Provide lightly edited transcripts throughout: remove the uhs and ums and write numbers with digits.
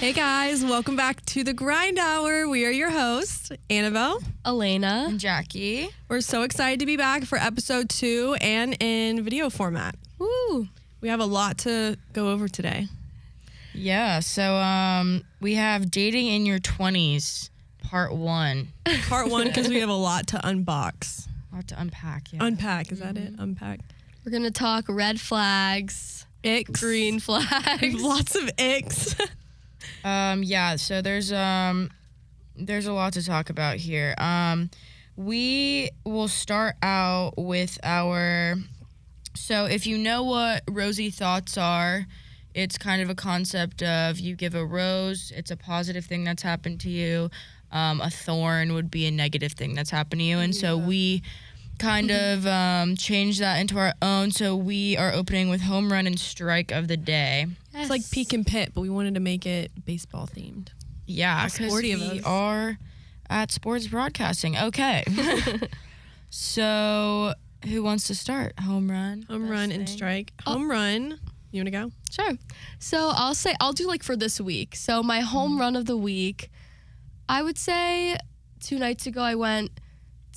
Hey guys, welcome back to the Grind Hour. We are your hosts, Annabelle, Elena, and Jackie. We're so excited to be back for episode 2 and in video format. Woo! We have a lot to go over today. Yeah, so we have dating in your 20s, part 1. Part 1 because we have a lot to unbox. A lot to unpack, yeah. Unpack, is that it? Unpack. We're going to talk red flags, Icks. green flags. Lots of icks. Yeah, so there's a lot to talk about here. We will start out with so if you know what rosy thoughts are, it's kind of a concept of you give a rose, it's a positive thing that's happened to you. A thorn would be a negative thing that's happened to you. And so we kind of change that into our own. So we are opening with home run and strike of the day. Yes. It's like peak and pit, but we wanted to make it baseball themed. Yeah, because we are at sports broadcasting. Okay. So who wants to start? Home run? Home run and strike. Home run. You want to go? Sure. So I'll do like for this week. So my home run of the week, I would say 2 nights ago I went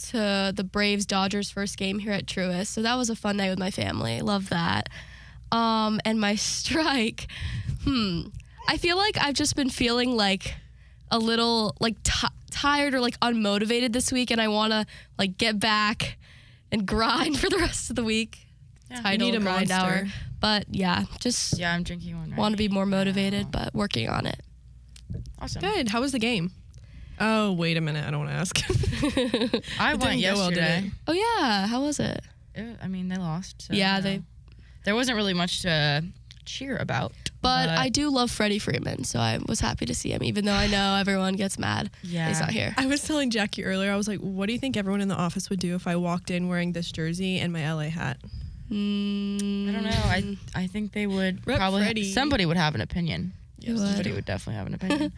to the Braves-Dodgers first game here at Truist. So that was a fun night with my family. Love that. And my strike, I feel like I've just been feeling like a little like tired or like unmotivated this week, and I want to like get back and grind for the rest of the week. Yeah, Title you need a grind monster. hour. But yeah, just I'm drinking one right want to be more motivated, now. but working on it. Awesome. Good. How was the game? Oh, wait a minute. I don't want to ask. I It went didn't go well, did yesterday. it? Oh yeah, how was it? I mean, they lost. So, Yeah, you know. they. There wasn't really much to cheer about. But I do love Freddie Freeman, so I was happy to see him, even though I know everyone gets mad. Yeah. He's not here. I was telling Jackie earlier, I was like, what do you think everyone in the office would do if I walked in wearing this jersey and my LA hat? I don't know. I think they would Rep probably Freddie. somebody would have an opinion. You Somebody would definitely have an opinion.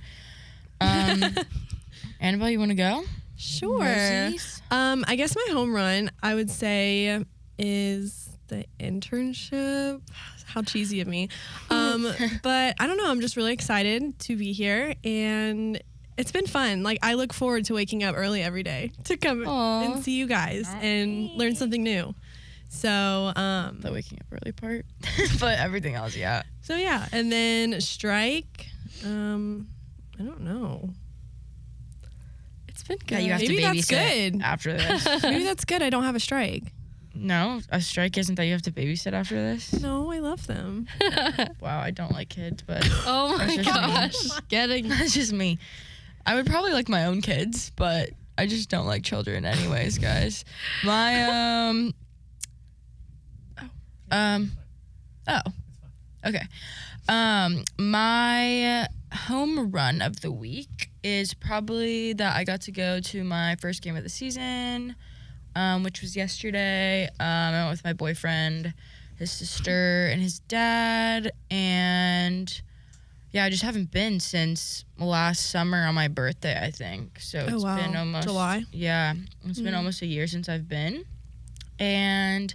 Annabelle, you want to go? Sure. Rosies? I guess my home run, I would say, is the internship. How cheesy of me. But I don't know. I'm just really excited to be here, and it's been fun. Like, I look forward to waking up early every day to come and see you guys and learn something new. So, The waking up early part, but everything else, yeah. So yeah, and then strike. I don't know. It's been good. Yeah, you have Maybe to that's babysit good. after this. Maybe that's good. I don't have a strike. No, a strike isn't that you have to babysit after this. No, I love them. Wow, I don't like kids, but Oh my That's just gosh. Getting. that's just me. I would probably like my own kids, but I just don't like children anyways, guys. My okay. My home run of the week is probably that I got to go to my first game of the season, which was yesterday. I went with my boyfriend, his sister, and his dad, and yeah, I just haven't been since last summer on my birthday, I think. So it's been almost July. Yeah, it's been almost a year since I've been. And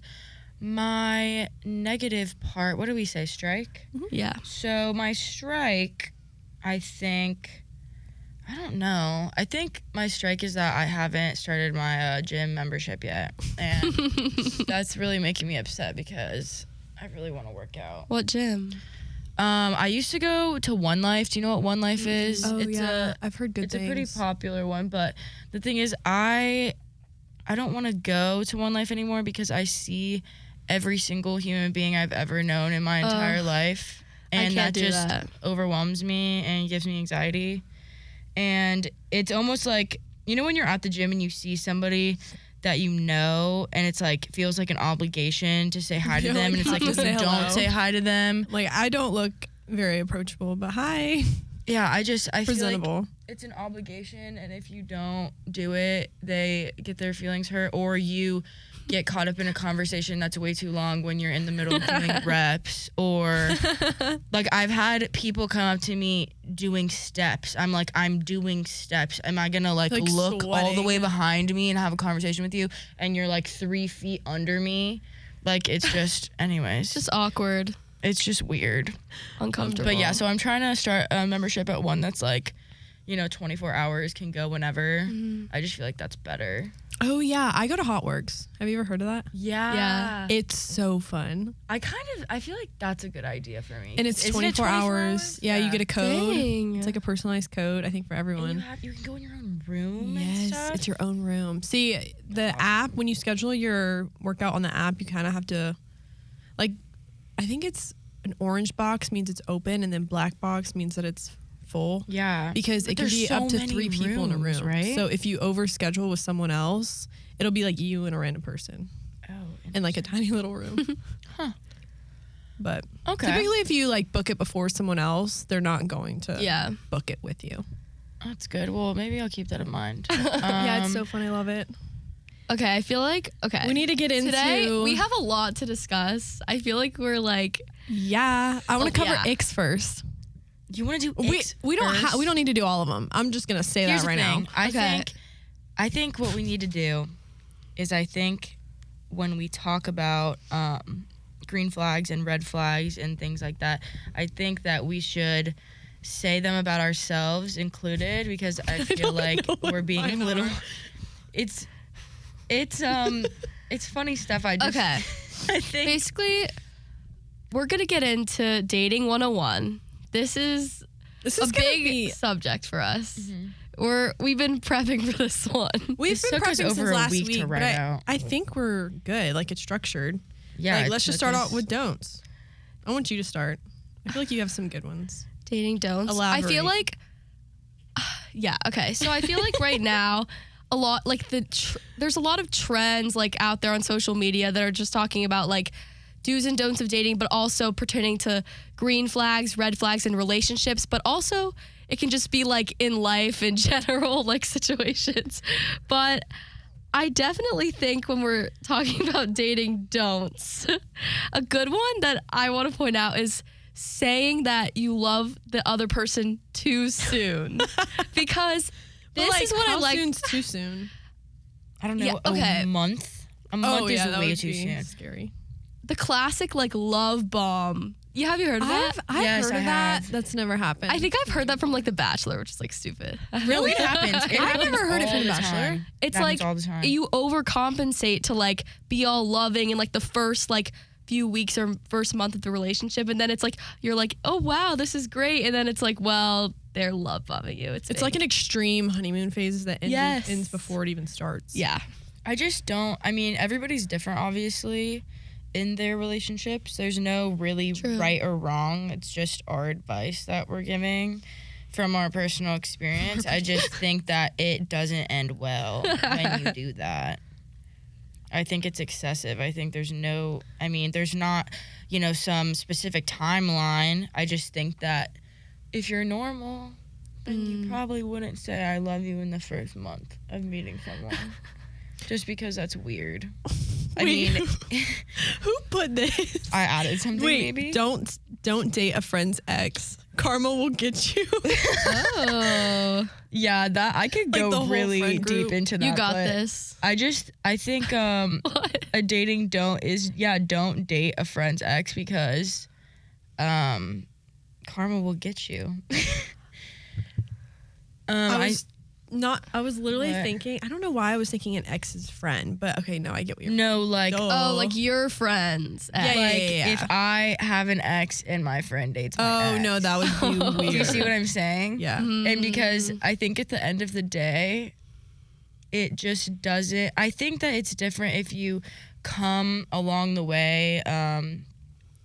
my negative part, what do we say, strike? Yeah. So my strike, I don't know. I think my strike is that I haven't started my gym membership yet. And that's really making me upset because I really want to work out. What gym? I used to go to One Life. Do you know what One Life is? Oh, yeah. I've heard good It's things. a pretty popular one, but the thing is I don't want to go to One Life anymore because I see every single human being I've ever known in my entire life, and can't that do just that. overwhelms me and gives me anxiety. And it's almost like, you know, when you're at the gym and you see somebody that you know, and it's like feels like an obligation to say hi to You're them, like, and it's like have if to you say hello. don't say hi to them, Like, I don't look very approachable, but hi. yeah, I feel like Presentable. it's an obligation, and if you don't do it, they get their feelings hurt, or you get caught up in a conversation that's way too long when you're in the middle of doing reps, or like I've had people come up to me doing steps. I'm like, I'm doing steps. Am I gonna like look all the way behind me and have a conversation with you, and you're like 3 feet under me? Like, it's just, anyways. Just awkward. it's just weird. Uncomfortable. But yeah, so I'm trying to start a membership at one that's like, 24 hours, can go whenever. I just feel like that's better. Oh yeah, I go to Hotworks. Have you ever heard of that? Yeah. It's so fun. I feel like that's a good idea for me. And it's Isn't 24 it hours. Yeah, you get a code. Dang. It's like a personalized code, I think, for everyone. And you can go in your own room and Yes, stuff. it's your own room. See, the app, when you schedule your workout on the app, you kind of have to, like, I think it's an orange box means it's open, and then black box means that it's full. Yeah. Because But it can there's be so up to many 3 people in a rooms, room. right? So if you overschedule with someone else, it'll be like you and a random person Oh, in like a tiny little room. Huh. But Okay. typically, if you like book it before someone else, they're not going to Yeah. book it with you. That's good. Well, maybe I'll keep that in mind. Yeah, it's so fun. I love it. Okay, I feel like We need to get into today we have a lot to discuss. I feel like we're like Yeah, I want to cover yeah. icks first. You want to do We icks we don't first? we don't need to do all of them. I'm just gonna say Here's that right the thing. now. I think what we need to do is when we talk about green flags and red flags and things like that, I think that we should say them about ourselves included, because I feel like we're being a little. It's funny stuff. I think basically we're gonna get into dating 101. This is This a is gonna big be. subject for us. We've been prepping for this one. We've It been took us prepping over since a last week week, to but write out. I think we're good. Like it's structured. yeah. Like it let's just took start us- out with don'ts. I want you to start. I feel like you have some good ones. Dating don'ts. Elaborate. I feel like yeah, okay. So I feel like right now a lot like there's a lot of trends like out there on social media that are just talking about like do's and don'ts of dating, but also pertaining to green flags, red flags in relationships, but also it can just be like in life in general, like situations. But I definitely think when we're talking about dating don'ts, a good one that I want to point out is saying that you love the other person too soon. Because this is what I how like. soon's too soon. I don't know. Yeah, okay. A month. A month is that way would too be soon. scary. The classic like love bomb. Have you heard of that? I've Yes, heard I of that. have. That's never happened. I think I've heard that from like The Bachelor, which is like stupid. Really, it happens. It I've happens never heard it all from the The Bachelor. time. It's It happens like all the time. you overcompensate to like be all loving in like the first like few weeks or first month of the relationship, and then it's like you're like, oh wow, this is great, and then it's like, well, they're love bombing you. It's like an extreme honeymoon phase that Yes. ends before it even starts. yeah. I just don't. I mean, everybody's different, obviously, in their relationships. There's no really True. right or wrong. It's just our advice that we're giving from our personal experience. I just think that it doesn't end well when you do that. I think it's excessive. I think there's not, some specific timeline. I just think that if you're normal, then you probably wouldn't say I love you in the first month of meeting someone. Just because that's weird. I Wait, mean, who put this? I added something Wait, maybe. don't date a friend's ex. Karma will get you. Oh, Yeah, that I could Like go the whole really friend group. deep into that. you got but this. I think What? a dating don't is don't date a friend's ex, because karma will get you. I was literally What? thinking, I don't know why I was thinking an ex's friend, but okay, no, I get what you're No, like Duh. Oh, like your friends. Yeah, yeah, like yeah. if I have an ex and my friend dates my Oh ex. no, that would be weird. Do you see what I'm saying? Yeah. And because I think at the end of the day, it just doesn't. I think that it's different if you come along the way,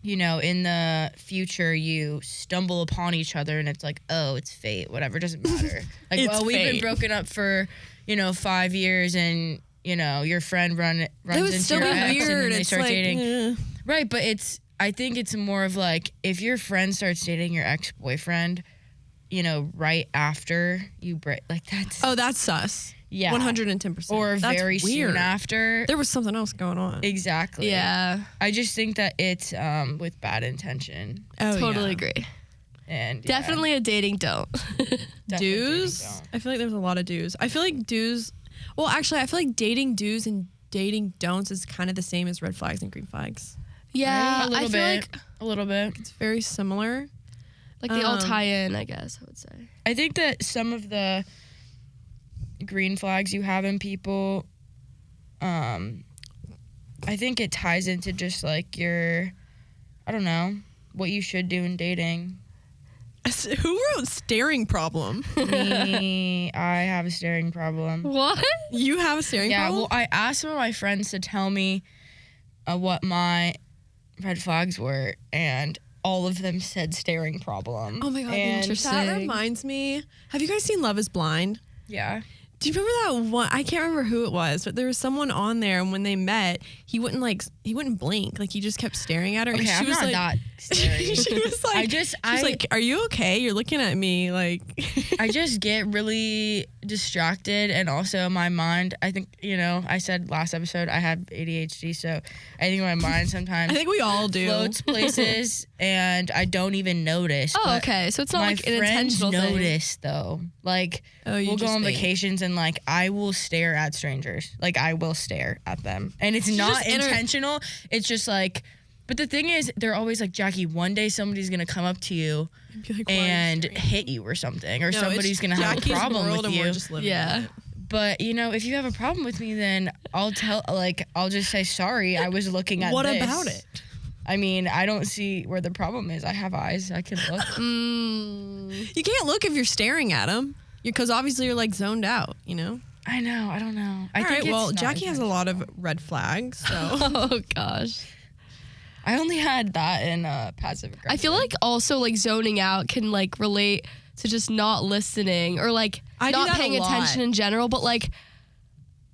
in the future you stumble upon each other and it's like, oh, it's fate, whatever, doesn't matter. Like, It's well, we've been fate. broken up for, 5 years and, your friend runs That would into still your be ex and then weird. they It's start like, dating. Right, but I think it's more of like if your friend starts dating your ex-boyfriend, right after you break, like that's Oh, that's sus. yeah, 110%. or That's very weird. soon after. There was something else going on. Exactly. Yeah, I just think that it's with bad intention Oh, totally yeah. agree. and Definitely a dating don't. definitely Do's? dating I feel like there's a lot of do's. I feel like do's. Well, actually, I feel like dating do's and dating don'ts is kind of the same as red flags and green flags. Yeah, A little I feel bit. like A little bit. It's very similar. they all tie in, I guess I would say. I think that some of the green flags you have in people, I think it ties into just like your, I don't know, what you should do in dating. Who wrote staring problem? Me, I have a staring problem. What? You have a staring Yeah, problem? well, I asked some of my friends to tell me what my red flags were, and all of them said staring problem. Oh my God, and interesting. That reminds me. Have you guys seen Love is Blind? Yeah. Do you remember that one? I can't remember who it was, but there was someone on there, and when they met, he wouldn't blink. Like, he just kept staring at her. Okay, and she I'm was not like, that staring. she was like, she was like, "Are you okay? You're looking at me like." I just get really distracted, and also my mind, I think, I said last episode I have ADHD, so I think my mind sometimes I think we all do. floats places, and I don't even notice. Oh, but okay. So it's not my like an friends intentional thing. notice, though. Like, Oh, you we'll go just on think. vacations, and, like, I will stare at strangers. Like, I will stare at them. And it's She's not just intentional. It's just, like... But the thing is, they're always like, Jackie, one day somebody's going to come up to you Be like, "Why are you and staring?" hit you or something. Or No, somebody's it's going to have a Jackie's problem world with and you. we're just living Yeah. in it. But, if you have a problem with me, then I'll just say, sorry, I was looking at What this. about it? I mean, I don't see where the problem is. I have eyes. I can look. You can't look if you're staring at him, because obviously you're like zoned out. I know. I don't know. I All think right. it's Well, not Jackie has a intentional. lot of red flags. So Oh gosh. I only had that in passive aggressive. I feel like also like zoning out can like relate to just not listening or like I do not that a paying lot. attention in general, but like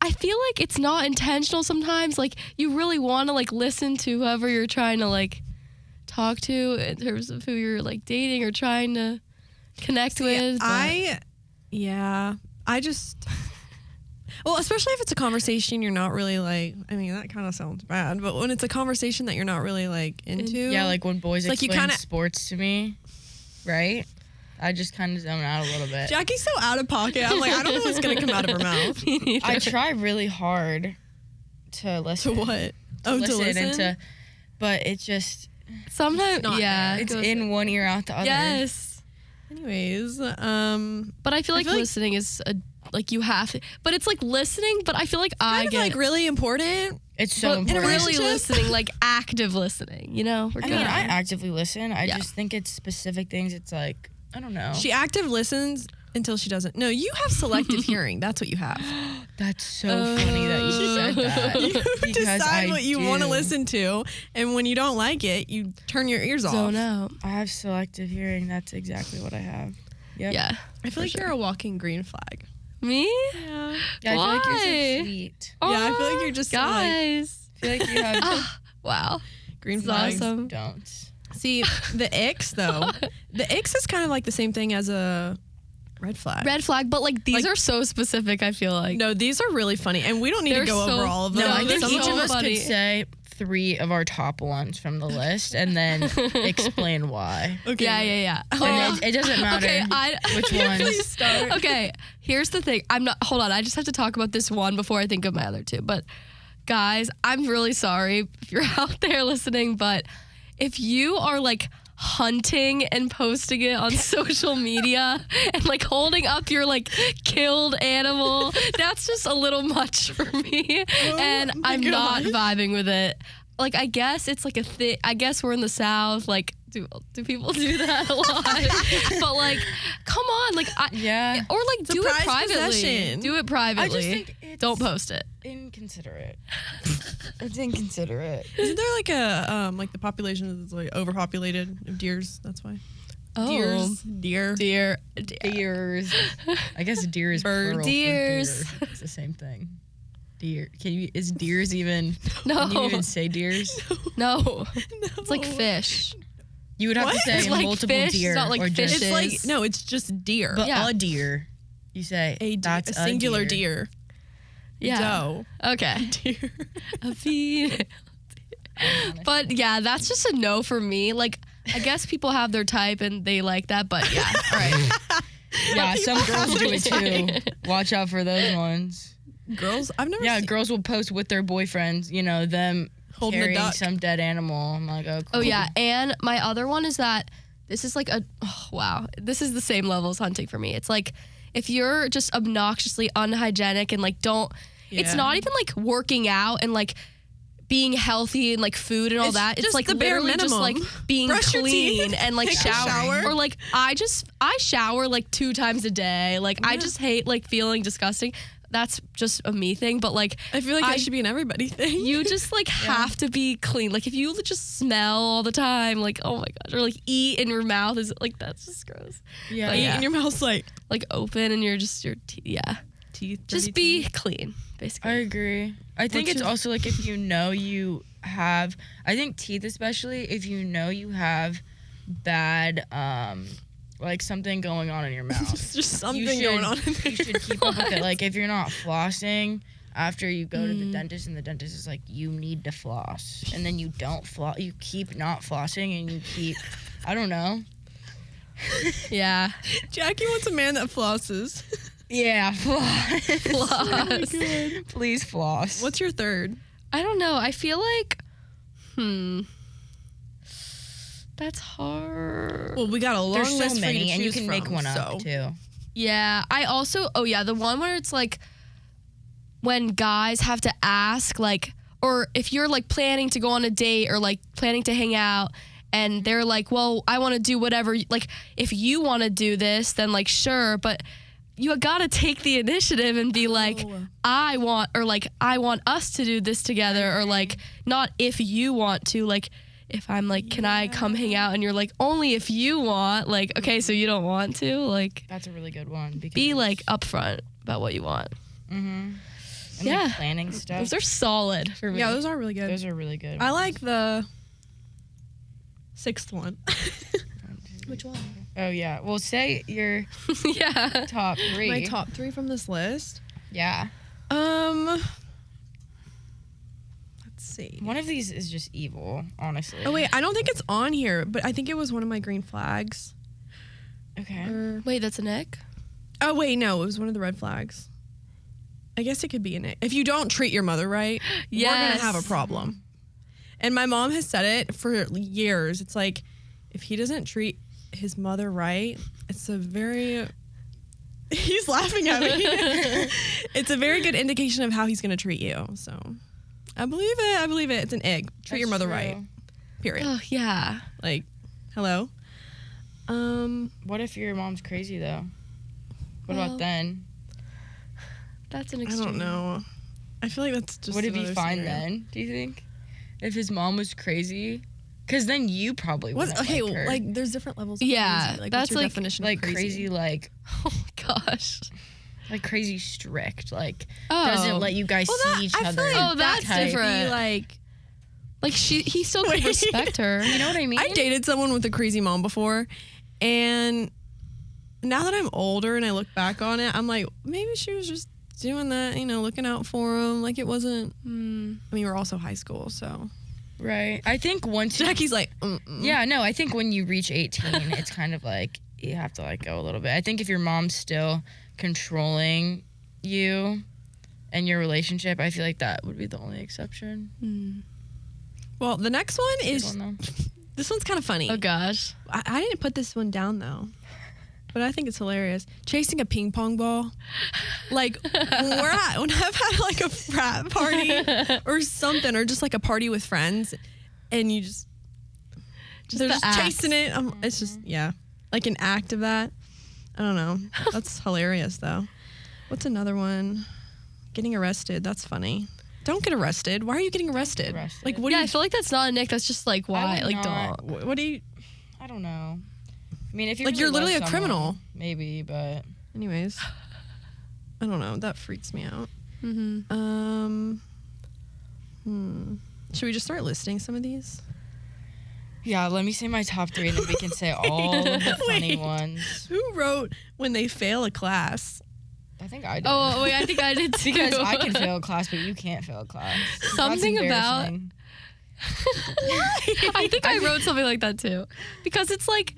I feel like it's not intentional sometimes. Like you really want to like listen to whoever you're trying to like talk to in terms of who you're like dating or trying to connect with. but- I just. Well, especially if it's a conversation you're not really like. I mean, that kind of sounds bad, but when it's a conversation that you're not really like into. Yeah, like when boys Like, you explain kinda- sports to me, right? I just kind of zone out a little bit. Jackie's so out of pocket. I'm like, I don't know what's gonna come out of her mouth. I try really hard to To listen. what? Oh, to listen. and to, but it's just Sometimes, not yeah, there. it it's goes- in one ear out the other. Yes, Anyways, but I feel like feel like- listening is like you have to, but it's like listening. But I feel like I kind of get like really important. It's so but important. really relationship? listening, like active listening. We're I good. mean, I actively listen. I Yeah. just think it's specific things. It's like I don't know. She active listens until she doesn't. No, you have selective hearing. That's what you have. That's so funny that you said that. You Because decide I what you want to do. listen to, and when you don't like it, you turn your ears off. Zone out. I have selective hearing. That's exactly what I have. Yep. Yeah. I feel like you're a walking green flag. Me? Yeah. Yeah, I feel like you're Why? so sweet. Yeah, I feel like Aw, you're just so, like, guys. I feel like you have Ah, wow. Green This is flags. awesome. don'ts. See, the icks though. The icks is kind of like the same thing as a red flag. Red flag, but like these Like- are so specific. I feel like No, these are really funny, and we don't need to They're go so- over all of them. No, I they're think each so of us funny. could say 3 of our top ones from the list and then explain why. Okay. yeah. And it doesn't matter Okay, which Please ones. start. Okay, here's the thing. Hold on. I just have to talk about this one before I think of my other two. But guys, I'm really sorry if you're out there listening, but if you are like hunting and posting it on social media and like holding up your like killed animal, that's just a little much for me. And my I'm not gosh. vibing with it. Like, I guess it's like a thing. I guess we're in the South. Like, do people do that a lot? But like, come on, like, Yeah. or like do it prized privately. possession. Do it privately. think it's Don't post it. inconsiderate. It's inconsiderate. Isn't there like a like the population is like overpopulated of deers? That's why. Oh, Deer. deer. Deers. I guess deer is Bird. plural for Deers. deer. It's the same thing. Deer. Is deers even? No, Can you even say deers? no. It's like fish. You would have to What? say It's like multiple fish, it's deer not like or just fishes. It's like no, it's just deer. but Yeah. a deer. You say a that's singular deer. Yeah. Doe. Okay. Deer. A female. But yeah, that's just a no for me. Like, I guess people have their type and they like that, but yeah. All right. Yeah, some girls do it Sorry. too. Watch out for those ones. Girls. I've never. Yeah, seen, girls will post with their boyfriends, them Holding a carrying duck. some dead animal. I'm like, oh, cool. Oh yeah, and my other one is that this is like this is the same level as hunting for me. It's like if you're just obnoxiously unhygienic and like it's not even like working out and like being healthy and like food and all that. It's just like the bare literally just minimum. like being Brush your clean teeth, and like take a shower. Or like I shower like 2 times a day. Like I just hate like feeling disgusting. That's just a me thing, but like I feel like that should be an everybody thing. you just like have to be clean. Like if you just smell all the time, like oh my gosh, or like eat in your mouth is like that's just gross. Yeah. But Eat in your mouth's like open and your teeth. just be clean basically. I agree. I think it's also like if you know you have, I think teeth especially, if you know you have bad, like something going on in your mouth. just something going on in there. You should keep up with it. Like if you're not flossing after you go to the dentist and the dentist is like, you need to floss. And then you don't floss, you keep not flossing and you keep, I don't know. Yeah. Jackie wants a man that flosses. Yeah, floss. Floss. Please floss. What's your third? I don't know. I feel like that's hard. Well, we got a long There's list so for you many to and you choose can make from, one up so. too. Yeah, I also the one where it's like when guys have to ask like, or if you're like planning to go on a date or like planning to hang out and they're like, well, I want to do whatever, like if you want to do this then like sure, but you gotta take the initiative and be like, I want us to do this together, or like not if you want to, like if I'm like, can I come hang out? And you're like, only if you want. Like, okay, so you don't want to? Like, That's a really good one. Because be like upfront about what you want. And Yeah. like planning stuff. Those are solid for me. Yeah, those are really good. Those are really good. I like the sixth one. Which one? Oh yeah. Well, say your Yeah. top 3. My top 3 from this list. Yeah. Let's see. One of these is just evil, honestly. Oh wait, I don't think it's on here, but I think it was one of my green flags. Okay. Or, Wait, that's an ick? oh wait, no, it was one of the red flags. I guess it could be an ick. If you don't treat your mother right, we're Yes. gonna have a problem. And my mom has said it for years. It's like, if he doesn't treat his mother right, it's a very he's laughing at me. It's a very good indication of how he's gonna treat you. So I believe it. It's an egg. Treat your That's mother true. right. Period. Oh, yeah. Like, hello. What if your mom's crazy though? What Well, about then? That's an I extreme. don't know. I feel like that's just Would it be another fine scenario. then? Do you think? If his mom was crazy, because then you probably wouldn't Okay, like her. like there's different levels. Of Yeah, crazy. Like, that's what's your like- definition like of crazy, like Oh, my gosh. crazy strict, like Oh. doesn't let you guys Well, see each I feel other. like Oh, that's that could different. Be like, Like, he still could Wait. respect her. You know what I mean? I dated someone with a crazy mom before, and now that I'm older and I look back on it, I'm like, maybe she was just doing that, looking out for him. Like, it wasn't. I mean, we're also high school, so Right. I think once you, Jackie's like, yeah, no, I think when you reach 18, it's kind of like you have to like go a little bit. I think if your mom's still controlling you and your relationship, I feel like that would be the only exception. Well, the next one Good is one, though. this one's kind of funny. Oh, gosh. I didn't put this one down though, but I think it's hilarious. Chasing a ping pong ball. Like when I've had like a frat party or something, or just like a party with friends, and you they're the just act. chasing it. It's just like an act of that. I don't know. That's hilarious though. What's another one? Getting arrested. That's funny. Don't get arrested. Why are you getting arrested? Like what? Yeah, do I you? feel like that's not a nick. That's just like, why? would Like, not. don't. What do you? I don't know. I mean, if you Like, really you're literally love a someone, criminal. maybe, but Anyways, I don't know. That freaks me out. Mm-hmm. Should we just start listing some of these? yeah. Let me say my top 3, and then we can say all of the funny Wait. ones. Who wrote when they fail a class? I think I did. Oh, wait, I think I did too. because I can fail a class, but you can't fail a class. That's Something about- embarrassing. I think I wrote something like that too. Because it's like,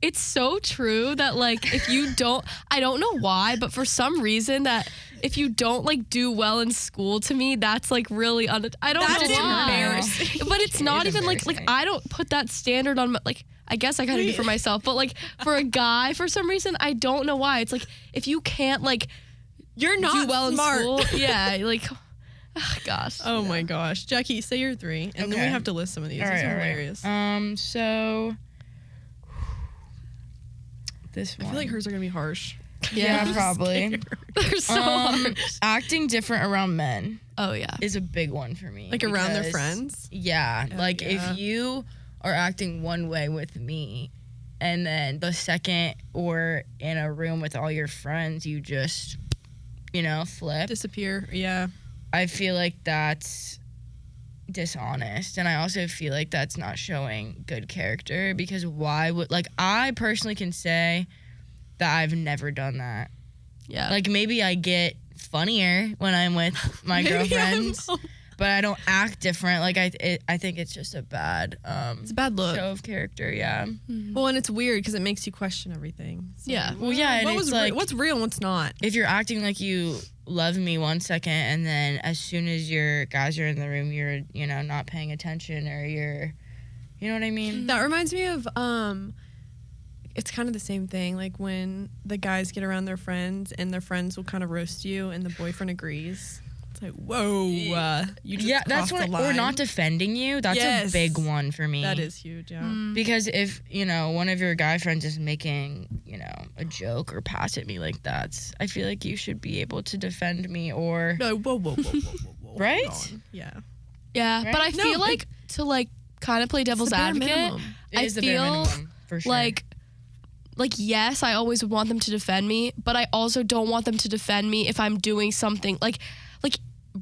it's so true that like if you don't, I don't know why, but for some reason that if you don't like do well in school, to me, that's like really I don't That know is why. embarrassing. But it's not is even like I don't put that standard on like I guess I kind of do for myself, but like for a guy, for some reason, I don't know why. It's like if you can't like You're not do well smart. in school, yeah, like gosh. Oh my gosh, Jackie, say your 3, and then we Okay. have to list some of these. All These right, are all right. hilarious. So this I one. feel like hers are gonna be harsh. Yeah, probably. They're so hard. Acting different around men Oh yeah. is a big one for me. Like around their because- friends. Yeah, like yeah. if you are acting one way with me, and then the second or in a room with all your friends, you just, flip. Disappear. Yeah. I feel like that's dishonest, and I also feel like that's not showing good character, because why would, like, I personally can say that I've never done that. Yeah. Like, maybe I get funnier when I'm with my Maybe girlfriends, I'm- but I don't act different. Like, I think it's just a bad It's a bad look. show of character. Yeah. Well, and it's weird because it makes you question everything. So, Yeah. Well, yeah, and What it's was like, what's real and what's not? if you're acting like you love me one second, and then as soon as your guys are in the room, you're not paying attention, or you're, you know what I mean? That reminds me of it's kind of the same thing. Like when the guys get around their friends and their friends will kind of roast you, and the boyfriend agrees. It's like, whoa, you just Yeah, that's crossed what, the or line. not defending you. That's Yes. a big one for me. That is huge. Yeah. Because if, one of your guy friends is making, a joke or pass at me like that, I feel like you should be able to defend me, or No, whoa. Right? Hold on. Yeah. Yeah, Right? but I No, feel but- like to like kind of play devil's It's the bare advocate. minimum. it I is the bare feel minimum, for sure. like yes, I always would want them to defend me, but I also don't want them to defend me if I'm doing something like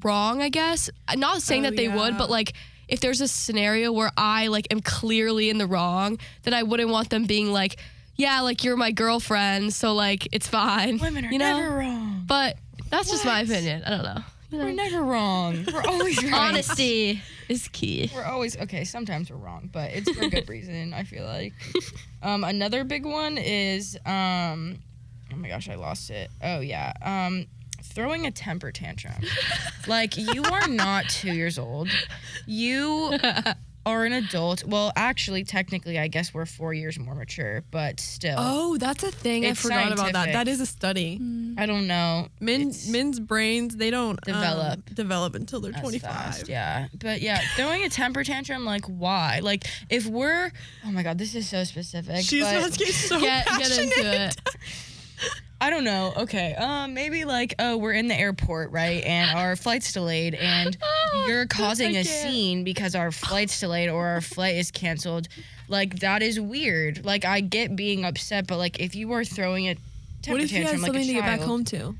wrong, I guess. I'm not saying Oh, that they would, yeah. but like if there's a scenario where I like am clearly in the wrong, then I wouldn't want them being like, yeah, like you're my girlfriend, so like it's fine. Women are you know? never wrong. But that's just my What? opinion. I don't know. We're never wrong. We're always right. Honesty is key. We're always, okay, sometimes we're wrong, but it's for good reason, I feel like. Another big one is, oh my gosh, I lost it. Oh, yeah. Throwing a temper tantrum. Like, you are not 2 years old. You are an adult. Well, actually, technically, I guess we're 4 years more mature, but still. Oh, that's a thing. I It's forgot about that. scientific. That is a study. I don't know. Men's brains, they don't Develop until they're as 25. fast, yeah. But yeah, throwing a temper tantrum, like, why? Like, if we're, oh my God, this is so specific. She's but not getting so Get passionate. into it. I don't know. Okay. Maybe like, we're in the airport, right? And our flight's delayed, and you're causing a scene because our flight's delayed or our flight is canceled. Like, that is weird. Like, I get being upset, but like, if you are throwing a temper What if you tantrum have like a something to get back child, home to?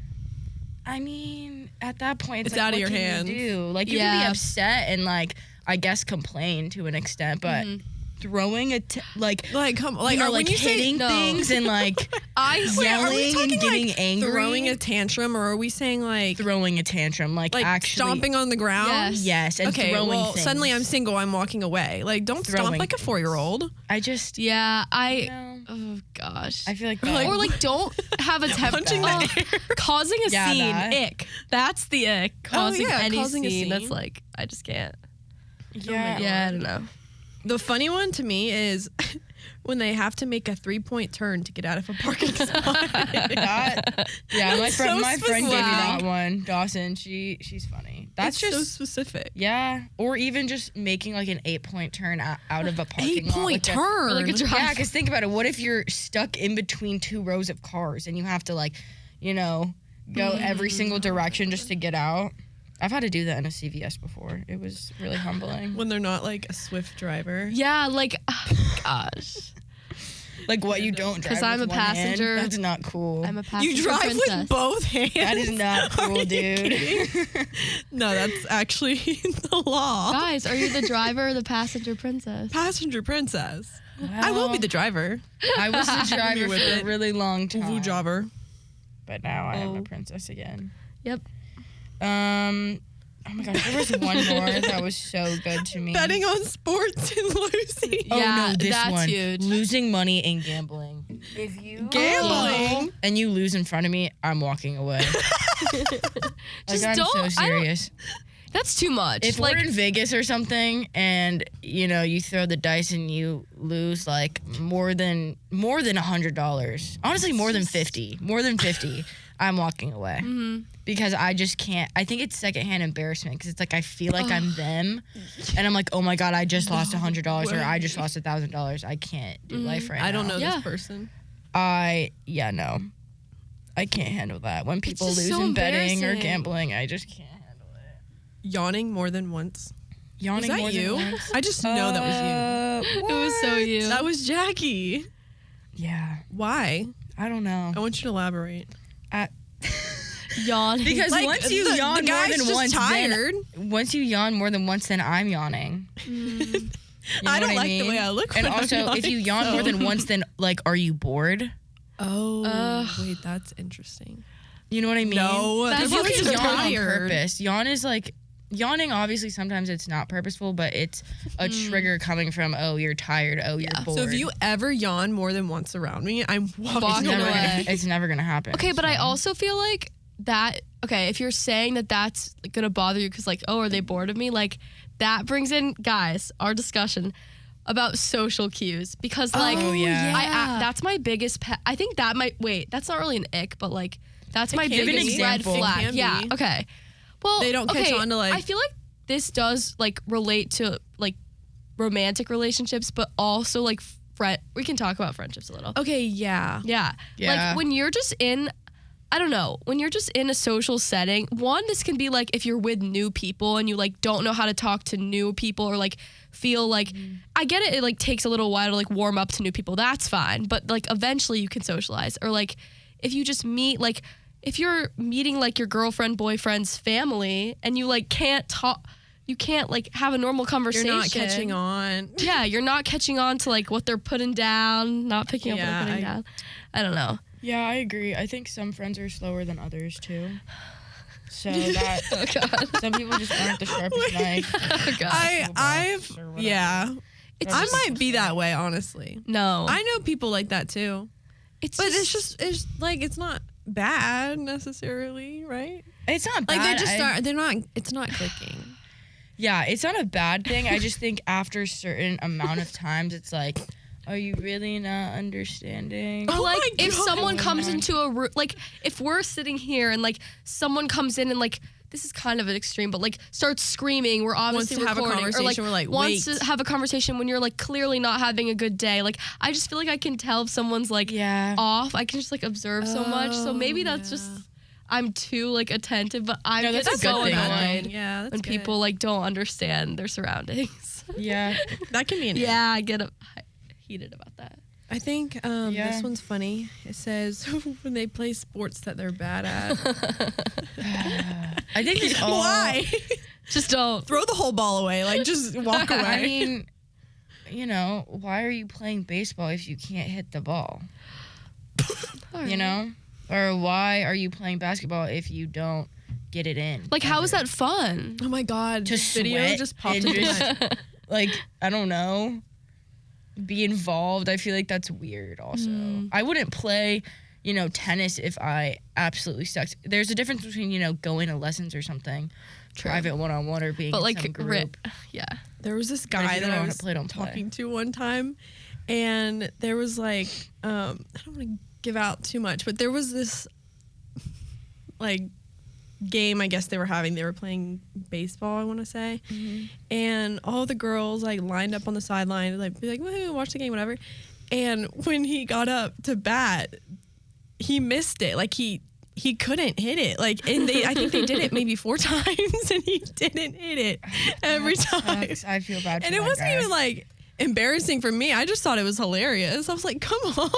I mean, at that point, It's like, out of what your can hands. You do? Like, you can be Yeah. upset and like, I guess complain to an extent, but throwing Like, come, like, you know, when like you say hitting no. things and like Wait, are we yelling talking, and getting like, angry, throwing a tantrum, or are we saying like throwing a tantrum, like actually stomping on the ground? Yes. Yes, and Okay, throwing well, things. suddenly I'm single. I'm walking away. Like, don't stomp Throwing like a things. 4-year-old. I just, Yeah, you know, oh gosh. I feel like, Like- that. Or like don't have a temper. Punching the air. Causing a Yeah, scene, that. ick. That's the ick. Causing yeah, any causing a scene. That's scene. like I just can't. yeah, Yeah, I don't know. The funny one to me is when they have to make a 3-point turn to get out of a parking spot. that, yeah. My That's friend, so my friend gave me that specific. one. Dawson, she's funny. That's It's just so specific. yeah, or even just making like an 8-point turn out of a parking lot. 8-point like turn. Or like a drive. Yeah, because think about it. What if you're stuck in between 2 rows of cars and you have to like, go every single direction just to get out? I've had to do that in a CVS before. It was really humbling. When they're not like a swift driver. Yeah, like gosh. Like what you don't drive 'Cause I'm with a one hand, passenger. that's not cool. I'm a passenger You drive princess. with both hands. That is not Are cool, you dude. kidding? No, that's actually the law. Guys, are you the driver or the passenger princess? Passenger princess. I will be the driver. I was the driver with for it. a really long Uvu time, driver. but now I am a Oh. princess again. Yep. Oh my gosh, there was one more that was so good to me. Betting on sports and losing. Oh Yeah, no, this that's one. huge. Losing money in gambling. If you Gambling? and you lose in front of me, I'm walking away. Just I'm don't. so I don't- serious. That's too much. If like, we're in Vegas or something, and you throw the dice and you lose like more than $100, honestly, more than 50, I'm walking away because I just can't. I think it's secondhand embarrassment because it's like I feel like I'm them, and I'm like, oh my god, I just lost $100 or I just lost $1,000. I can't do life right now. I don't know Yeah. this person. No, I can't handle that. When people just lose so in betting or embarrassing. gambling, I just can't handle it. Yawning more than once. Yawning Was that more you? than once. I just know that was you. it was so you. That was Jackie. Yeah, Why? I don't know. I want you to elaborate. Yawning. Because Like, once you the yawn more guy's than just once, tired. once you yawn more than once, then I'm yawning. You know I don't what like mean? the way I look. And when I'm also, if you yawning, yawn so- more than once, then like, are you bored? Oh, wait, that's interesting. You know what I mean? No, That's If you probably can just yawn on tired. purpose. Yawn is like yawning. Obviously, sometimes it's not purposeful, but it's a trigger coming from you're tired. You're bored. So if you ever yawn more than once around me, I'm walking Walking never away. away. it's never gonna happen. Okay, but I so. also feel like that. Okay, if you're saying that that's gonna bother you because like, oh, are they bored of me? Like that brings in, guys, our discussion about social cues because like, Oh, yeah. that's my biggest pet. I think that might that's not really an ick, but like that's my can be. biggest Give an red example. flag. It can Yeah. be. Okay. Well, They don't catch okay, on to, like- I feel like this does like relate to like romantic relationships, but also like we can talk about friendships a little. Okay, yeah. Yeah. Yeah. Like when you're just in, I don't know, when you're just in a social setting, one, this can be like if you're with new people and you like don't know how to talk to new people or like feel like, I get it, it like takes a little while to like warm up to new people. That's fine. But like eventually you can socialize. Or like if you just meet, like if you're meeting like your girlfriend, boyfriend's family and you like can't talk, you can't like have a normal conversation. You're not catching on. Yeah, you're not catching on to like what they're putting down, not picking up what Yeah, they're putting down. I don't know. Yeah, I agree. I think some friends are slower than others too. So that Oh God. some people just aren't the sharpest knife. Oh God. I've or whatever. yeah. It's I just- might be that way, honestly. No. I know people like that too. it's But it's like it's not bad necessarily, right? It's not bad. Like they're not it's not clicking. Yeah, it's not a bad thing. I just think after a certain amount of times, it's like, are you really not understanding? Oh like my if God. someone comes into a room, like if we're sitting here and like someone comes in and like this is kind of an extreme, but like starts screaming, we're obviously to have a recording, or conversation, we're like, wants wait. to have a conversation when you're like clearly not having a good day. Like I just feel like I can tell if someone's like Yeah. off. I can just like observe so much. So maybe that's just I'm too like attentive, but I No, get that's a so good thing, annoyed though. Yeah, that's when good. people like don't understand their surroundings. Yeah. that can be an Yeah, I get heated about that. I think Yeah. this one's funny. It says when they play sports that they're bad at. I think it's all. Why? Just don't. Throw the whole ball away. Like just walk away. I mean, why are you playing baseball if you can't hit the ball? You know? Or why are you playing basketball if you don't get it in? Like, how is that fun? oh my god, To this video sweat just popped and into just- my Like, I don't know. Be involved. I feel like that's weird also. I wouldn't play, tennis if I absolutely sucked. There's a difference between, going to lessons or something, private one-on-one or being But in like, some group. yeah. There was this if guy you that don't know I how was to play, don't play. talking to one time, and there was like, I don't want to give out too much, but there was this like game I guess they were having. They were playing baseball, I want to say, and all the girls like lined up on the sideline, like be like, woohoo, watch the game, whatever. And when he got up to bat, he missed it. Like he couldn't hit it. Like, and I think they did it maybe 4 times, and he didn't hit it every time. Sucks. I feel bad for And it that wasn't guy. even like embarrassing for me. I just thought it was hilarious. I was like, come on.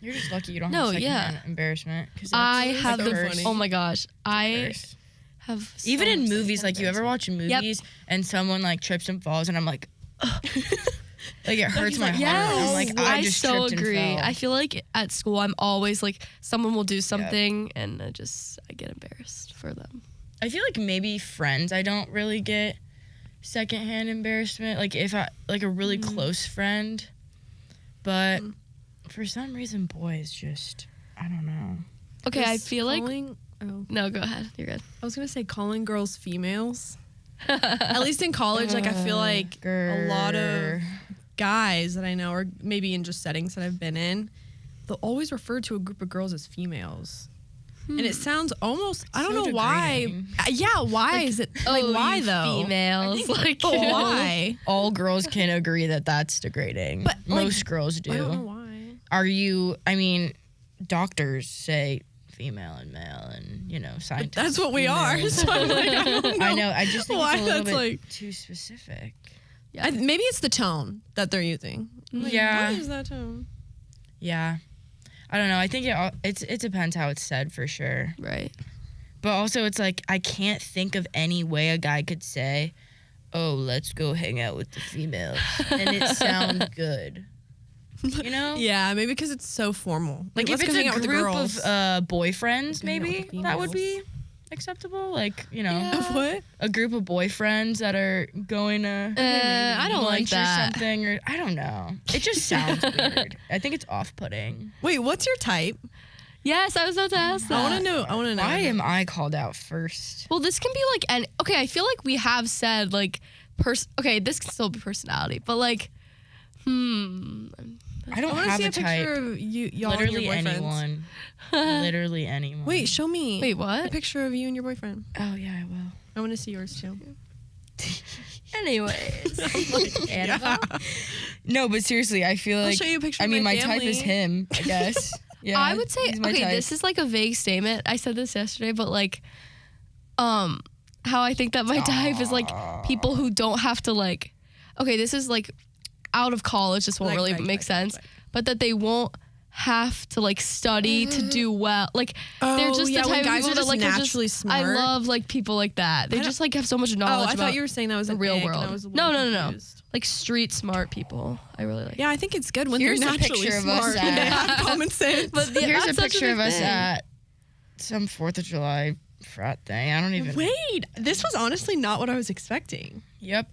You're just lucky you don't No, have yeah. secondhand embarrassment. 'Cause I that's have the the. curse. Oh my gosh. I Curse. have. So Even in much movies, like you ever embarrassment. watch movies and someone like trips and falls, and I'm like, ugh. Like it hurts my heart. I'm like, I just so tripped agree. and fell. I feel like at school, I'm always like, someone will do something, and I get embarrassed for them. I feel like maybe friends, I don't really get secondhand embarrassment. Like if I like a really close friend, but for some reason, boys just I don't know. Okay, I Is feel like. falling Oh, No, go ahead. You're good. I was gonna say calling girls females. At least in college, like I feel like a lot of guys that I know, or maybe in just settings that I've been in, they'll always refer to a group of girls as females. And it sounds almost, I don't know degrading. why. Yeah, why is it? Like, why though? Females. Like, But why? All girls can agree that that's degrading. But, like, most girls do. I don't know why. Doctors say female and male, and scientists. That's what we are. female. So I'm like, I don't know. I know. I just think why it's a little that's bit too specific. Maybe it's the tone that they're using. Like, Yeah. Why is that tone? Yeah. I don't know. I think it depends how it's said for sure. right. But also, it's like I can't think of any way a guy could say, "Oh, let's go hang out with the females," and it sounds good. You know? Yeah, maybe because it's so formal. Like let's if go hang it's out a with the group girls. of boyfriends, Go hang out with maybe the that would be females. acceptable. Like Of what? a group of boyfriends that are going to I don't like lunch or that. something, or I don't know. It just sounds weird. I think it's off-putting. Wait, what's your type? Yes, I was about to ask that. I want to know. Why am I called out first? Well, this can be like, okay, I feel like we have said like, okay, this can still be personality, but like, I I don't want to have see a a picture type. of y'all and your Literally boyfriends. anyone. Literally anyone. Wait, show me. Wait, A what? picture of you and your boyfriend. Oh yeah, I will. I want to see yours too. Anyways. Yeah. No, but seriously, I feel I'll like show you a picture I of mean, my my type is family. him, I guess. Yeah. I would say, he's my okay, type. this is like a vague statement. I said this yesterday, but like, how I think that my type is like people who don't have to like, okay, this is like out of college, this won't Like, really like, make like, sense, like. but that they won't have to like study to do well. Like they're Oh, just yeah, the when type of guys people are that just like naturally I smart. love like people like that. They just like have so much Oh, knowledge I about thought you were saying that was the an real ick, and I world. was a No, little no, no, no. confused. Like street smart people. I really like. Yeah, I think it's good when Here's they're a naturally picture of us smart and they at- have common sense. But yeah, Here's a that's such picture of big us thing. at some 4th of July frat thing. I don't even. Wait, this was honestly not what I was expecting. Yep.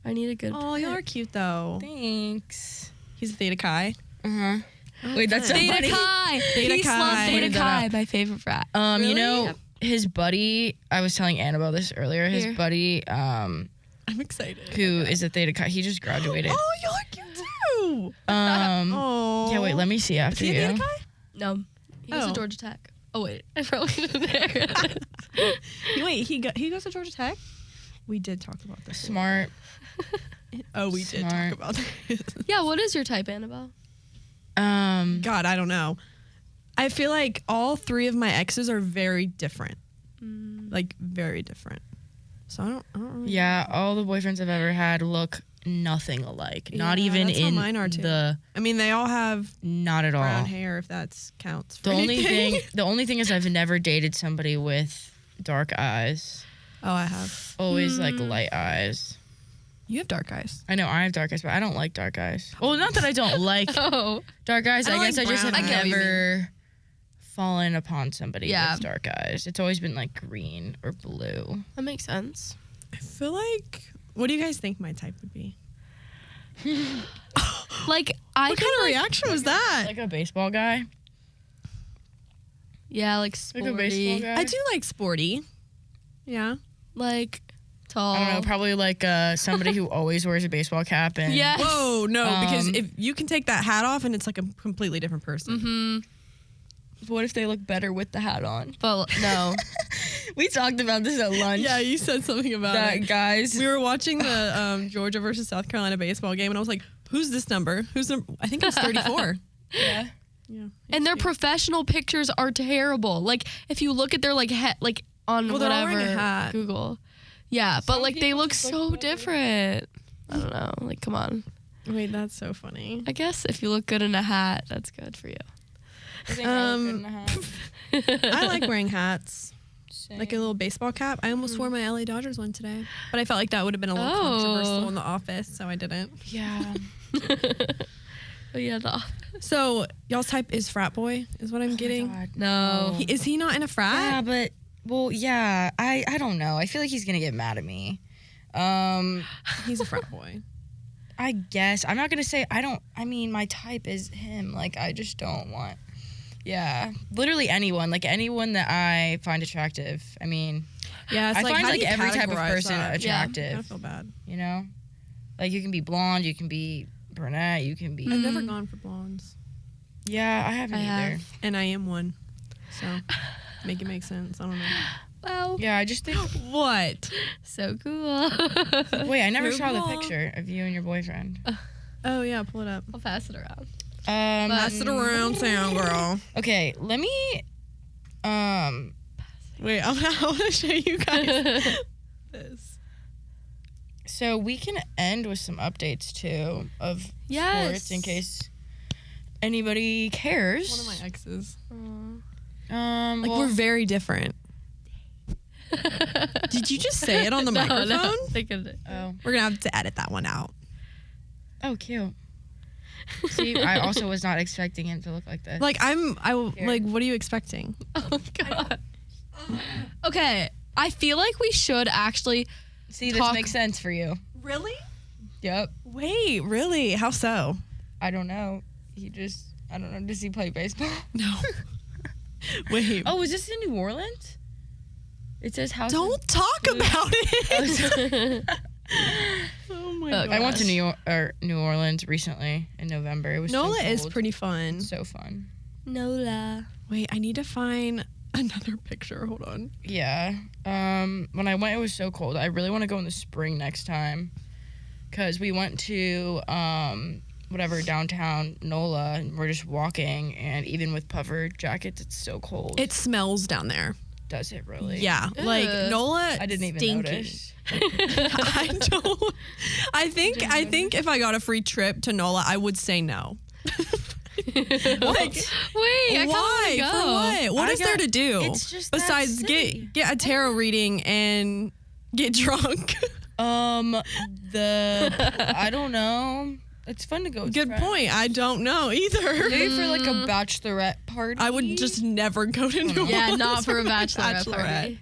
I need a good. Oh, y'all are cute though. Thanks. He's a Theta Chi. Uh-huh. Wait, that's so nice. funny. Theta Chi. Theta Peace, Chi. love, Theta Pointed that Chi, out. my favorite frat. You Really? know, his buddy, I was telling Annabelle this earlier, his Here. buddy, I'm excited. who is a Theta Chi, he just graduated. Oh, y'all are cute too. Oh. Oh. Yeah, wait, let me see Is after he a you. Theta Chi? No, he was Oh. at Georgia Tech. Oh wait, I probably didn't there. Wait, he goes to Georgia Tech? We did talk about this. Smart. Oh, we did Smart. talk about this. Yeah, what is your type, Annabelle? God, I don't know. I feel like all three of my exes are very different. Like, very different. So I don't really Yeah, all the boyfriends I've ever had look nothing alike. Not Yeah, even that's how in mine are, too. the I mean, they all have not at all. brown hair, if that counts. For The only anything. the only thing is I've never dated somebody with dark eyes. Oh, I have. Always like light eyes. You have dark eyes. I know I have dark eyes, but I don't like dark eyes. Well, not that I don't like Oh, dark eyes. I I, don't guess like I just brown have eyes. I get what you never fallen upon somebody Yeah. with dark eyes. It's always been like green or blue. that makes sense. I feel like. What do you guys think my type would be? Like I What think kind of like, reaction was that? Like a baseball guy. yeah, like Like sporty, a baseball guy. I do like sporty. Yeah. like tall. I don't know, probably like somebody who always wears a baseball cap and Yeah. Whoa, no, because Um, if you can take that hat off and it's like a completely different person. Mm-hmm. What if they look better with the hat on? But no. We talked about this at lunch. Yeah, you said something about that it. guys. We were watching the Georgia versus South Carolina baseball game, and I was like, "Who's this number? Who's number? I think it's 34." yeah. Yeah. And their professional pictures are terrible. Like if you look at their like like on Well, they're all whatever wearing a hat. Google. Yeah, but like they people look just look so better. different. I don't know. Like come on. Wait, that's so funny. I guess if you look good in a hat, that's good for you. I think I look good in a hat. I like wearing hats, Same. like a little baseball cap. I almost wore my LA Dodgers one today, but I felt like that would have been a little Oh. controversial in the office, so I didn't. Yeah. But yeah, So y'all's type is frat boy, is what I'm getting. God. no. Is he not in a frat? Yeah, but well, yeah. I don't know. I feel like he's gonna get mad at me. He's a frat boy. I guess I'm not gonna say I don't. I mean, my type is him. Like I just don't want Yeah, literally anyone, like anyone that I find attractive. I mean, Yeah, it's I like, find how do like you every type of categorize person that? attractive. I feel bad. You know, like you can be blonde, you can be brunette, you can be. I've never gone for blondes, Yeah, I haven't either. and I am one, so make it make sense. I don't know. Wow. Yeah, I just think. What? So cool. Wait, I never You're saw the wrong. picture of you and your boyfriend. Oh yeah, pull it up. I'll pass it around. Pass it around town, girl. Okay, let me. Wait, I want to show you guys this. So we can end with some updates too of Yes. sports in case anybody cares. One of my exes. Like Like we're very different. Did you just say it on the microphone? No, think of it. We're gonna have to edit that one out. Oh, cute. See, I also was not expecting it to look like this. Like Here. like, what are you expecting? Oh god. Okay, I feel like we should actually. See, this talk- makes sense for you. Really? Yep. Wait, really? How so? I don't know. I don't know. Does he play baseball? No. Wait. Oh, is this in New Orleans? It says House. Don't talk about it. Oh my god. I went to New Orleans recently in November. It was NOLA so is cold. pretty fun. So fun. Nola. Wait, I need to find another picture. Hold on. Yeah. When I went, it was so cold. I really want to go in the spring next time, cause we went to whatever downtown NOLA, and we're just walking, and even with puffer jackets, it's so cold. It smells down there. Does it really? Yeah, like Ugh. NOLA. I didn't even stinky. notice. I don't. I think if I got a free trip to NOLA, I would say no. Like, Wait, I why? kind of For want to what? go. What I is there got- to do it's just that besides city. get a tarot reading and get drunk? I don't know. It's fun to go. With Good friends. point. I don't know either. Maybe for like a bachelorette party. I would just never go to New Orleans. Yeah, not for a bachelorette party.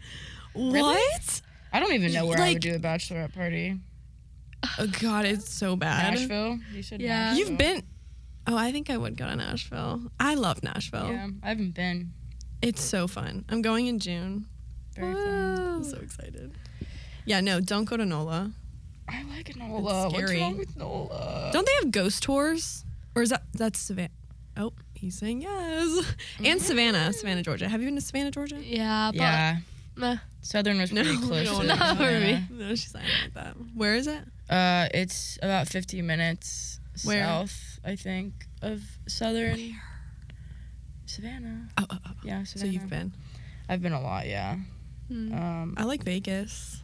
What? I don't even know where I like- would do a bachelorette party. Oh God, it's so bad. Nashville. You said Yeah. Nashville. You've been. Oh, I think I would go to Nashville. I love Nashville. Yeah, I haven't been. It's so fun. I'm going in June. Very fun. I'm so excited. Yeah, no, don't go to NOLA. I like NOLA. It's What's scary. wrong with NOLA? Don't they have ghost tours? Or is that's Savannah? Oh, he's saying yes. And Savannah, Georgia. Have you been to Savannah, Georgia? Yeah, but Yeah. meh. Southern was No, pretty close. no, to not for me. Savannah. No, she's not like that. Where is it? It's about 15 minutes Where? south, I think, of Southern. Savannah. Oh. Yeah, So Savannah. you've been. I've been a lot, yeah. I like Vegas.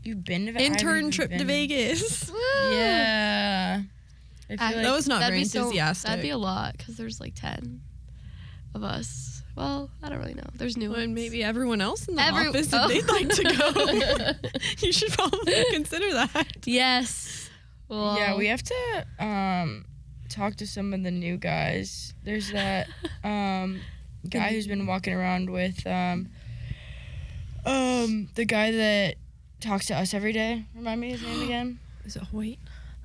You've been to Vegas? Intern trip to Vegas. Yeah. I feel like That was not That'd very be so- enthusiastic. That'd be a lot because there's like 10 of us. Well, I don't really know. There's new Well, and ones. maybe everyone else in the Every- office, oh. if they'd like to go, you should probably consider that. Yes. Well, Yeah, we have to talk to some of the new guys. There's that guy who's been walking around with the guy that talks to us every day. Remind me his name again? Is it Hoyt?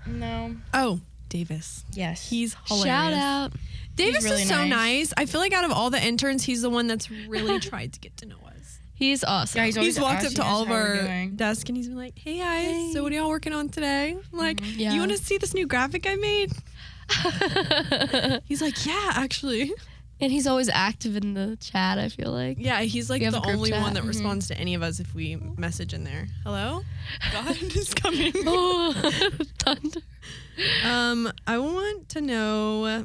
No. Oh, Davis. Yes. He's hilarious. Shout out. Davis really is so nice. nice. I feel like out of all the interns, he's the one that's really tried to get to know us. He's awesome. Yeah, he's always He's walked up asking to us all of how we're our doing. desk and he's been like, "Hey guys, so what are y'all working on today?" I'm like, Yeah. "You want to see this new graphic I made?" He's like, "Yeah, actually." And he's always active in the chat, I feel like. Yeah, he's like We have the a group only chat. one that responds to any of us if we message in there. Hello? God is coming. Oh, thunder. I want to know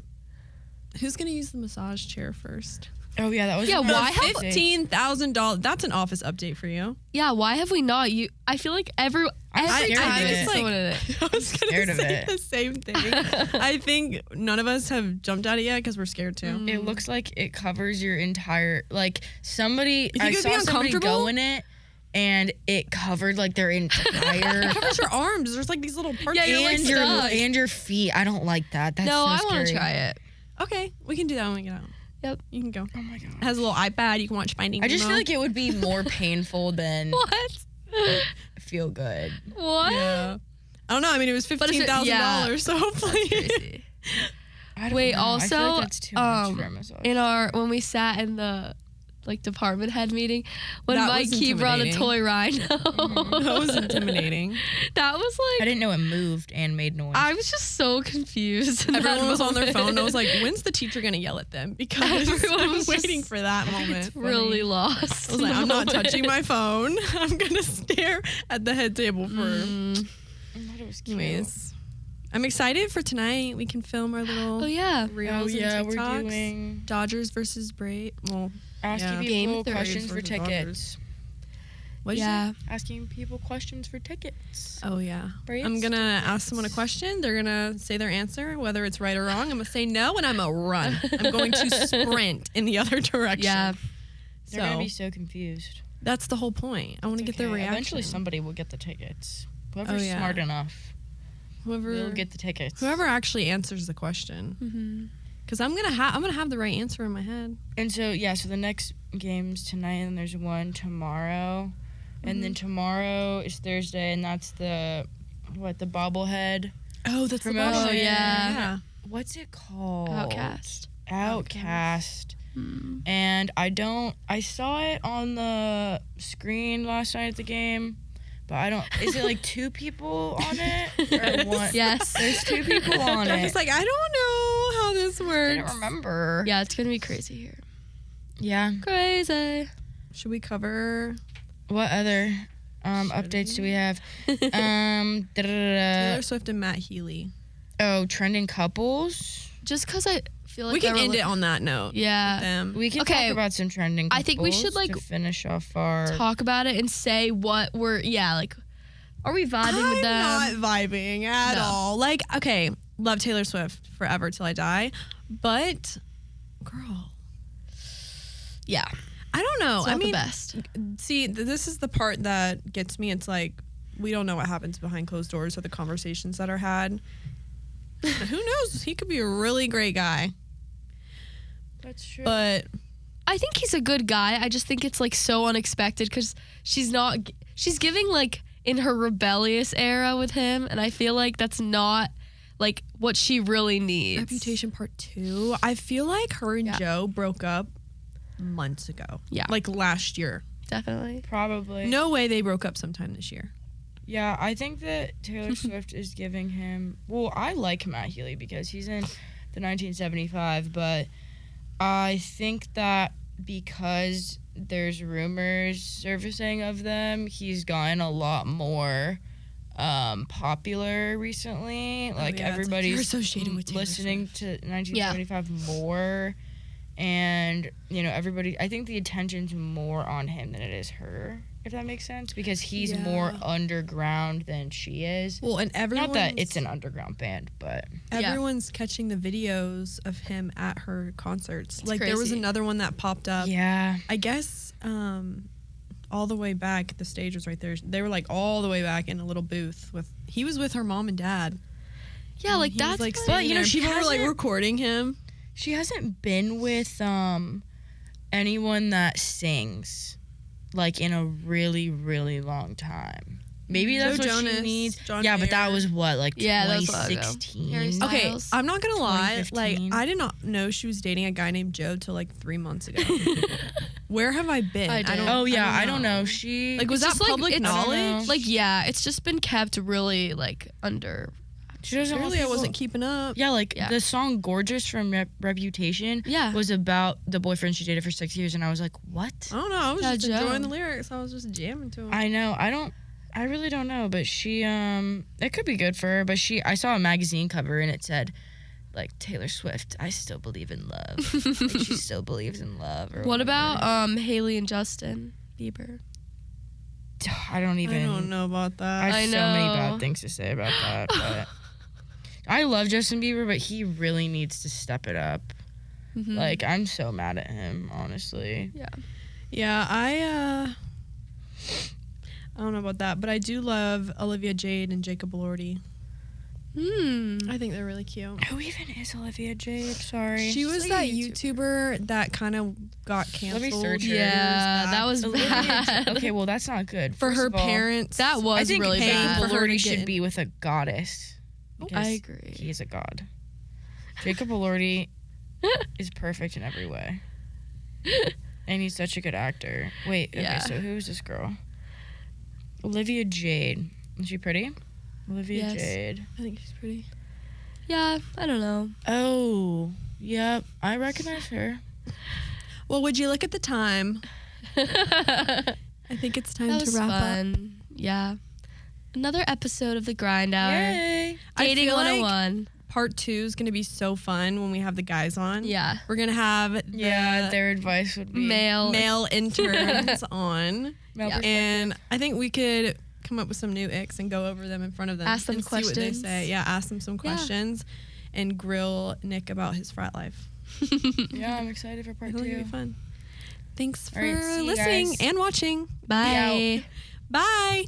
who's going to use the massage chair first. Oh, yeah, that was Yeah, the why have- $15,000. That's an office update for you. Yeah, why have we not? I feel like every scared of time it. it's someone in it. I was scared going of to say it. the same thing. I think none of us have jumped at it yet because we're scared too. It looks like it covers your entire, like somebody, You I think it would saw be somebody uncomfortable? go in it and it covered like their entire, It covers your arms. There's like these little parts. Yeah, you're like and your stuck. and your feet. I don't like that. That's No, so I want to scary. try it. Okay, we can do that when we get out. Yep. You can go. Oh my god. It has a little iPad. You can watch Finding I just Nemo. feel like it would be more painful than What? feel good. What? Yeah. I don't know. I mean, it was But if it- $15,000, yeah. so hopefully. Crazy. I don't Wait, know. I feel also, like that's too much for a massage. when we sat in the like department head meeting, when That Mike was Key brought a intimidating. toy rhino. That was intimidating. That was I like, didn't know it moved and made noise. I was just so confused. in that Everyone was on their moment. phone. I was like, when's the teacher gonna yell at them? Because Everyone I'm was waiting just for that moment. really lost. I was like, I'm not touching my phone. I'm gonna stare at the head table for. I thought it was cute. Anyways, I'm excited for tonight. We can film our little Oh yeah. reels Oh yeah, and we're TikToks. doing Dodgers versus Braves. Well, asking Yeah. Game people theories questions for versus tickets. Dodgers. what'd you Yeah. say? Asking people questions for tickets. Oh yeah. Braves I'm gonna tickets. ask someone a question. They're gonna say their answer, whether it's right or wrong. I'm gonna say no, and I'm gonna run. I'm going to sprint in the other direction. Yeah. They're So gonna be so confused. that's the whole point. I want to get their Okay, reaction. Eventually, somebody will get the tickets. Whoever's yeah. smart enough whoever will get the tickets. whoever actually answers the question, Mm-hmm. because I'm gonna have the right answer in my head. And so so the next game's tonight, and there's one tomorrow, and then tomorrow is Thursday, and that's the bobblehead. Oh, that's Promotion. the bottom. Oh, yeah. What's it called? Outcast. Outcast. And I saw it on the screen last night at the game, but I don't. Is it like two people on it or one? Yes. There's two people on I it. was like, I don't know how this I works. don't remember. Yeah, it's gonna be crazy here. Yeah. Crazy. Should we cover What other updates do we have? Taylor Swift and Matt Healy? Oh, trending couples. Just because I feel like We can I end rela- it on that note. Yeah. Them. We can Okay. talk about some trending couples I think we should, like, to finish off our. Talk about it and say what we're are we vibing with them? I'm not vibing at No. all. Like, okay, love Taylor Swift forever till I die, but girl, Yeah. I don't know. It's not I mean, the best. see, this is the part that gets me. It's like we don't know what happens behind closed doors or the conversations that are had. Who knows? He could be a really great guy, That's true. but I think he's a good guy. I just think it's like so unexpected because she's giving like in her rebellious era with him, and I feel like that's not like what she really needs. Reputation Part 2. I feel like her and Yeah. Joe broke up months ago. Yeah. Like last year. Definitely. Probably. No way they broke up sometime this year. Yeah, I think that Taylor Swift is giving him. Well, I like Matt Healy because he's in the 1975, but I think that because there's rumors surfacing of them, he's gotten a lot more popular recently. Like yeah, it's like everybody's you're associated with Taylor listening to 1975 more, and everybody. I think the attention's more on him than it is her. If that makes sense, because he's Yeah. more underground than she is. Well, and everyone. Not that it's an underground band, but Everyone's catching the videos of him at her concerts. Like there was crazy. another one that popped up. yeah. I guess all the way back, the stage was right there. They were like all the way back in a little booth with. He was with her mom and dad. Yeah, And like he was, that's like, fine. standing there, and she people were like hasn't- recording him. She hasn't been with anyone that sings like in a really, really long time. Maybe that's Joe what Jonas, she needs. John Yeah, but that Mayer. was what, like Yeah, that's what I go. 2016. Harry Styles. Okay, Styles. I'm not gonna lie. Like 2015. I did not know she was dating a guy named Joe till like 3 months ago. Where have I been? I did. Oh yeah, I don't know. She Like was It's that just, like, public it's- I don't know. knowledge? Like yeah, it's just been kept really like under. she doesn't want Clearly, I people- wasn't keeping up. Yeah, like Yeah. the song "Gorgeous" from Reputation Yeah. was about the boyfriend she dated for 6 years, and I was like, what? I don't know. I was Yeah, just Joe. enjoying the lyrics. I was just jamming to them. I know. I really don't know, but she it could be good for her, but I saw a magazine cover and it said like Taylor Swift, I still believe in love. Like she still believes in love or What whatever. about Haley and Justin Bieber? I don't even I don't know about that. I have I so many know. bad things to say about that, but I love Justin Bieber, but he really needs to step it up. Mhm. Like I'm so mad at him, honestly. Yeah, I don't know about that, but I do love Olivia Jade and Jacob Elordi. I think they're really cute. Who even is Olivia Jade? Sorry. She was like that a YouTuber that kind of got canceled. Let me search her. Yeah, that was Olivia bad. Jade- Okay, well that's not good. for First her of all, parents. That was I think really paying bad. for her to Elordi should get- be with a goddess. because I agree. He is a god. Jacob Elordi is perfect in every way. And he's such a good actor. Wait, okay, Yeah. so who's this girl? Olivia Jade. Is she pretty? Olivia Yes. Jade. I think she's pretty. Yeah, I don't know. Oh, yep. I recognize her. Well, would you look at the time? That I think it's time to was wrap up. fun. Yeah. Another episode of the Grind Hour. Yay. I Dating feel like 101. Part 2 is going to be so fun when we have the guys on. Yeah. We're going to have the Yeah, their advice would be Male. interns on. male Yeah. perspective. And I think we could come up with some new icks and go over them in front of them. Ask them and see what they questions. say. Yeah, ask them some questions and grill Nick about his frat life. Yeah, I'm excited for I part think it'll 2. be fun. Thanks for All right, see you listening guys. and watching. Bye. Bye.